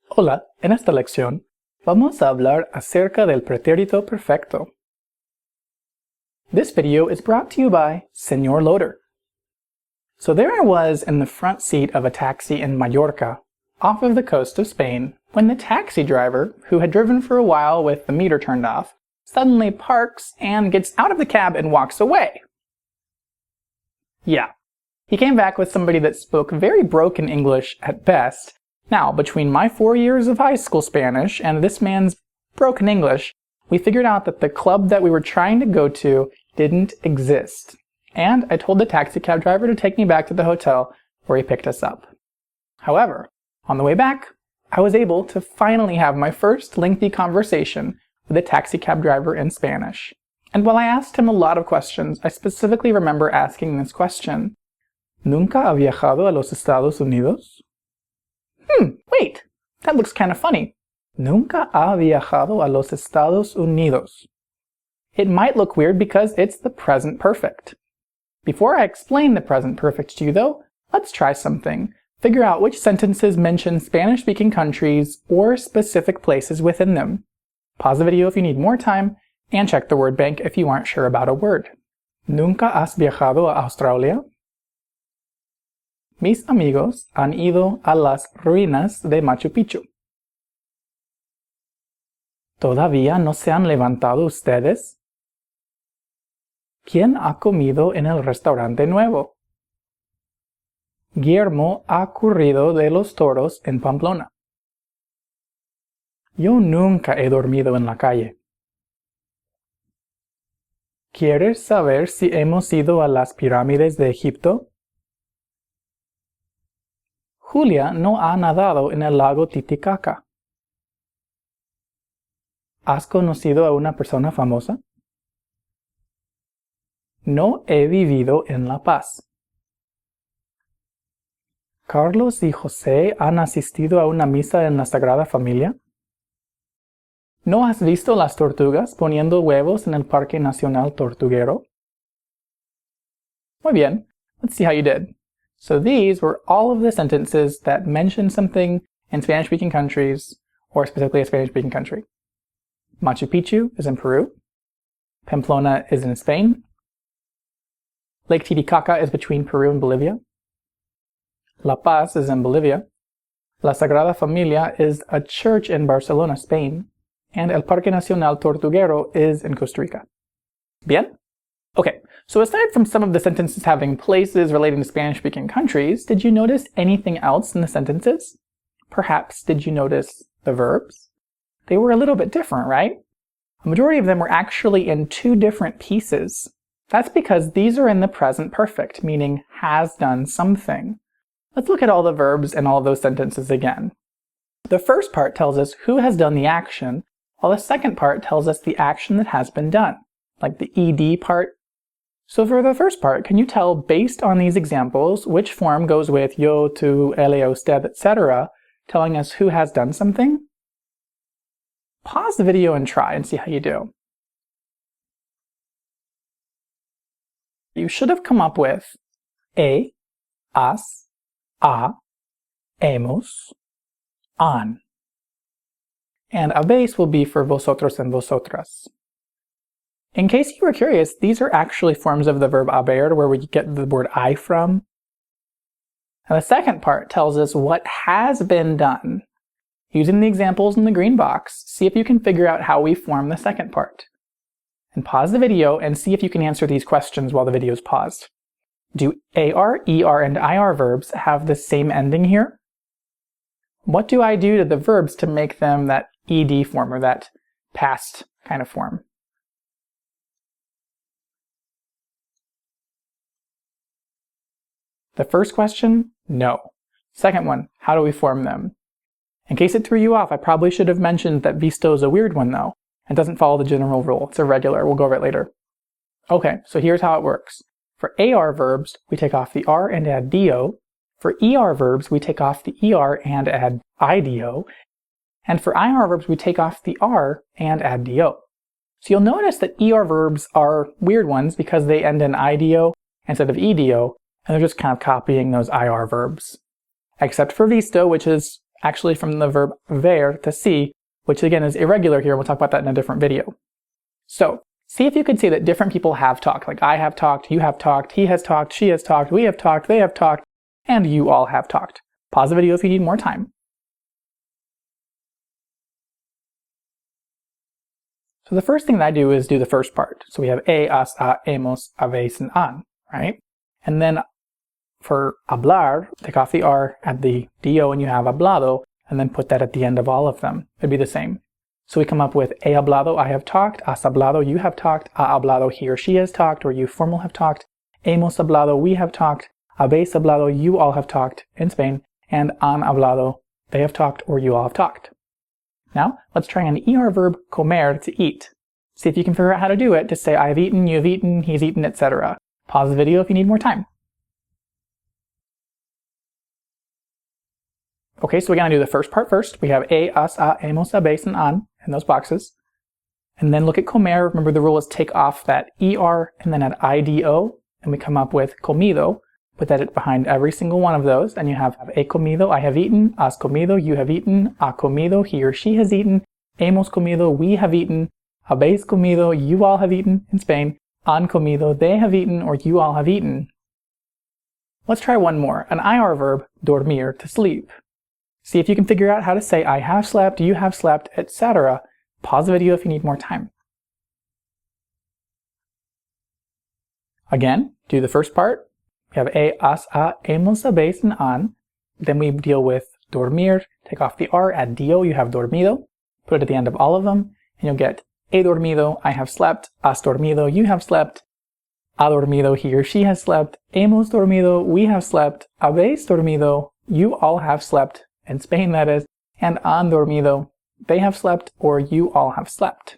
Hola, en esta lección vamos a hablar acerca del pretérito perfecto. This video is brought to you by Señor Loader. So there I was in the front seat of a taxi in Mallorca, off of the coast of Spain, when the taxi driver, who had driven for a while with the meter turned off, suddenly parks and gets out of the cab and walks away. Yeah, he came back with somebody that spoke very broken English at best. Now, between my 4 years of high school Spanish and this man's broken English, we figured out that the club that we were trying to go to didn't exist. And I told the taxi cab driver to take me back to the hotel where he picked us up. However, on the way back, I was able to finally have my first lengthy conversation with a taxi cab driver in Spanish. And while I asked him a lot of questions, I specifically remember asking this question: ¿Nunca ha viajado a los Estados Unidos? Wait, that looks kind of funny. Nunca ha viajado a los Estados Unidos. It might look weird because it's the present perfect. Before I explain the present perfect to you though, let's try something. Figure out which sentences mention Spanish-speaking countries or specific places within them. Pause the video if you need more time, and check the word bank if you aren't sure about a word. ¿Nunca has viajado a Australia? Mis amigos han ido a las ruinas de Machu Picchu. ¿Todavía no se han levantado ustedes? ¿Quién ha comido en el restaurante nuevo? Guillermo ha corrido de los toros en Pamplona. Yo nunca he dormido en la calle. ¿Quieres saber si hemos ido a las pirámides de Egipto? Julia no ha nadado en el lago Titicaca. ¿Has conocido a una persona famosa? No he vivido en La Paz. ¿Carlos y José han asistido a una misa en la Sagrada Familia? ¿No has visto las tortugas poniendo huevos en el Parque Nacional Tortuguero? Muy bien, let's see how you did. So these were all of the sentences that mention something in Spanish-speaking countries, or specifically a Spanish-speaking country. Machu Picchu is in Peru. Pamplona is in Spain. Lake Titicaca is between Peru and Bolivia. La Paz is in Bolivia. La Sagrada Familia is a church in Barcelona, Spain. And El Parque Nacional Tortuguero is in Costa Rica. Bien? Okay, so aside from some of the sentences having places relating to Spanish-speaking countries, did you notice anything else in the sentences? Perhaps did you notice the verbs? They were a little bit different, right? A majority of them were actually in two different pieces. That's because these are in the present perfect, meaning has done something. Let's look at all the verbs in all of those sentences again. The first part tells us who has done the action, while the second part tells us the action that has been done, like the ed part. So for the first part, can you tell, based on these examples, which form goes with yo, tú, él, usted, etc., telling us who has done something? Pause the video and try and see how you do. You should have come up with he, has, ha, hemos, han. And habéis will be for vosotros and vosotras. In case you were curious, these are actually forms of the verb haber, where we get the word I from. And the second part tells us what has been done. Using the examples in the green box, see if you can figure out how we form the second part. And pause the video and see if you can answer these questions while the video is paused. Do AR, ER, and IR verbs have the same ending here? What do I do to the verbs to make them that ED form, or that past kind of form? The first question, no. Second one, how do we form them? In case it threw you off, I probably should have mentioned that visto is a weird one though. It doesn't follow the general rule. It's irregular. We'll go over it later. Okay, so here's how it works. For AR verbs, we take off the R and add DO. For ER verbs, we take off the ER and add IDO. And for IR verbs, we take off the R and add DO. So you'll notice that ER verbs are weird ones because they end in IDO instead of EDO, and they're just kind of copying those IR verbs. Except for visto, which is actually from the verb ver, to see, which again is irregular here. We'll talk about that in a different video. So see if you can see that different people have talked. Like I have talked, you have talked, he has talked, she has talked, we have talked, they have talked, and you all have talked. Pause the video if you need more time. So the first thing that I do is do the first part. So we have has, hemos, habéis, and han, right? And then for hablar, take off the R, add the do, and you have hablado, and then put that at the end of all of them. It'd be the same. So we come up with he hablado, I have talked, has hablado, you have talked, ha hablado, he or she has talked, or you formal have talked, hemos hablado, we have talked, habéis hablado, you all have talked in Spain, and han hablado, they have talked, or you all have talked. Now, let's try an ER verb, comer, to eat. See if you can figure out how to do it. Just say, I have eaten, you have eaten, he's eaten, etc. Pause the video if you need more time. Okay, so we're going to do the first part first. We have has, hemos, habéis, and han in those boxes. And then look at comer. Remember the rule is take off that ER and then add IDO, and we come up with comido. Put that behind every single one of those, and you have he comido, I have eaten, has comido, you have eaten, ha comido, he or she has eaten, hemos comido, we have eaten, habéis comido, you all have eaten in Spain, han comido, they have eaten, or you all have eaten. Let's try one more, an IR verb, dormir, to sleep. See if you can figure out how to say I have slept, you have slept, etc. Pause the video if you need more time. Again, do the first part. We have has, hemos, habéis, and han. Then we deal with dormir, take off the R, add do, you have dormido. Put it at the end of all of them, and you'll get he dormido, I have slept, has dormido, you have slept, ha dormido, he or she has slept, hemos dormido, we have slept, habéis dormido, you all have slept, in Spain that is, and han dormido, they have slept, or you all have slept.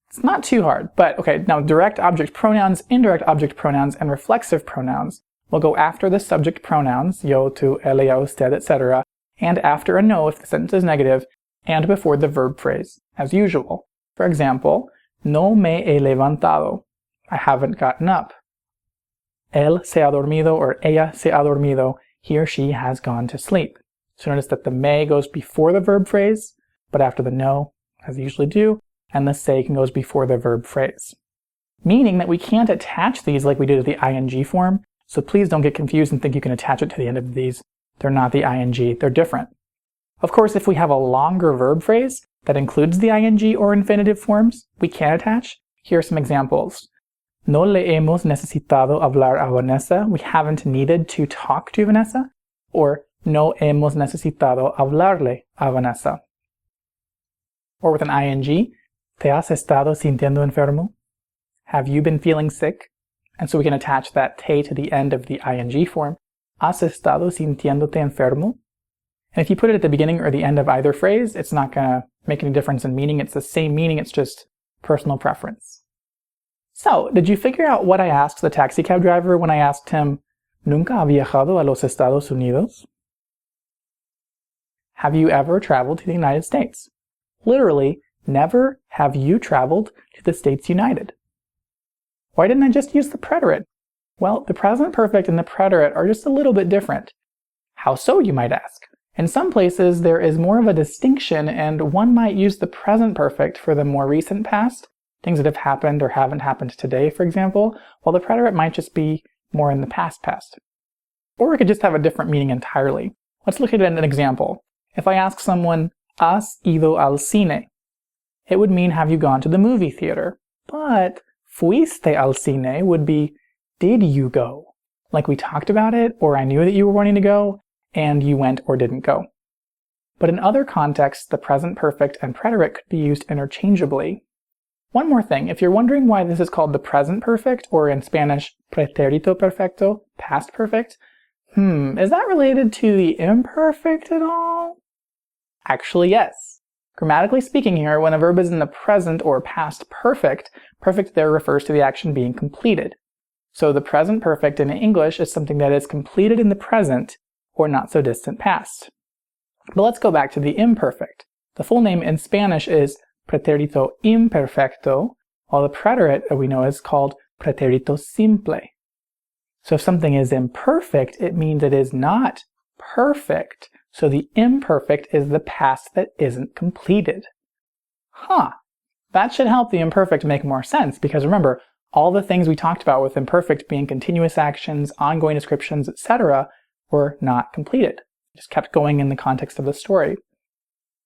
It's not too hard, but okay, now direct object pronouns, indirect object pronouns, and reflexive pronouns will go after the subject pronouns, yo, tú, él, ella, usted, etc., and after a no if the sentence is negative, and before the verb phrase, as usual. For example, no me he levantado, I haven't gotten up. Él se ha dormido, or ella se ha dormido, he or she has gone to sleep. So notice that the me goes before the verb phrase, but after the no, as they usually do, and the se goes before the verb phrase. Meaning that we can't attach these like we did to the ing form, so please don't get confused and think you can attach it to the end of these. They're not the ing, they're different. Of course, if we have a longer verb phrase that includes the ing or infinitive forms, we can attach. Here are some examples. No le hemos necesitado hablar a Vanessa. We haven't needed to talk to Vanessa. Or no hemos necesitado hablarle a Vanessa. Or with an ing, ¿te has estado sintiendo enfermo? Have you been feeling sick? And so we can attach that te to the end of the ing form. ¿Has estado sintiéndote enfermo? And if you put it at the beginning or the end of either phrase, it's not going to make any difference in meaning. It's the same meaning, it's just personal preference. So, did you figure out what I asked the taxi cab driver when I asked him, ¿Nunca ha viajado a los Estados Unidos? Have you ever traveled to the United States? Literally, never have you traveled to the States United. Why didn't I just use the preterite? Well, the present perfect and the preterite are just a little bit different. How so, you might ask? In some places, there is more of a distinction, and one might use the present perfect for the more recent past, things that have happened or haven't happened today, for example, while the preterite might just be more in the past. Or it could just have a different meaning entirely. Let's look at an example. If I ask someone, ¿Has ido al cine? It would mean, have you gone to the movie theater? But fuiste al cine would be, did you go? Like we talked about it, or I knew that you were wanting to go, and you went or didn't go. But in other contexts, the present perfect and preterite could be used interchangeably. One more thing, if you're wondering why this is called the present perfect, or in Spanish, pretérito perfecto, past perfect, is that related to the imperfect at all? Actually, yes. Grammatically speaking here, when a verb is in the present or past perfect, perfect there refers to the action being completed. So the present perfect in English is something that is completed in the present or not so distant past. But let's go back to the imperfect. The full name in Spanish is pretérito imperfecto, while the preterite that we know is called pretérito simple. So if something is imperfect, it means it is not perfect. So the imperfect is the past that isn't completed. That should help the imperfect make more sense, because remember, all the things we talked about with imperfect being continuous actions, ongoing descriptions, etc. were not completed. Just kept going in the context of the story.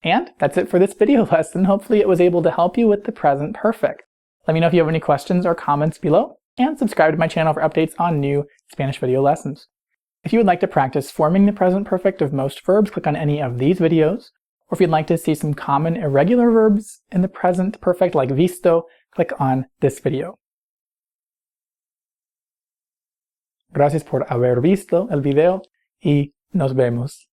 And that's it for this video lesson. Hopefully it was able to help you with the present perfect. Let me know if you have any questions or comments below, and subscribe to my channel for updates on new Spanish video lessons. If you would like to practice forming the present perfect of most verbs, click on any of these videos. Or if you'd like to see some common irregular verbs in the present perfect like visto, click on this video. Gracias por haber visto el video y nos vemos.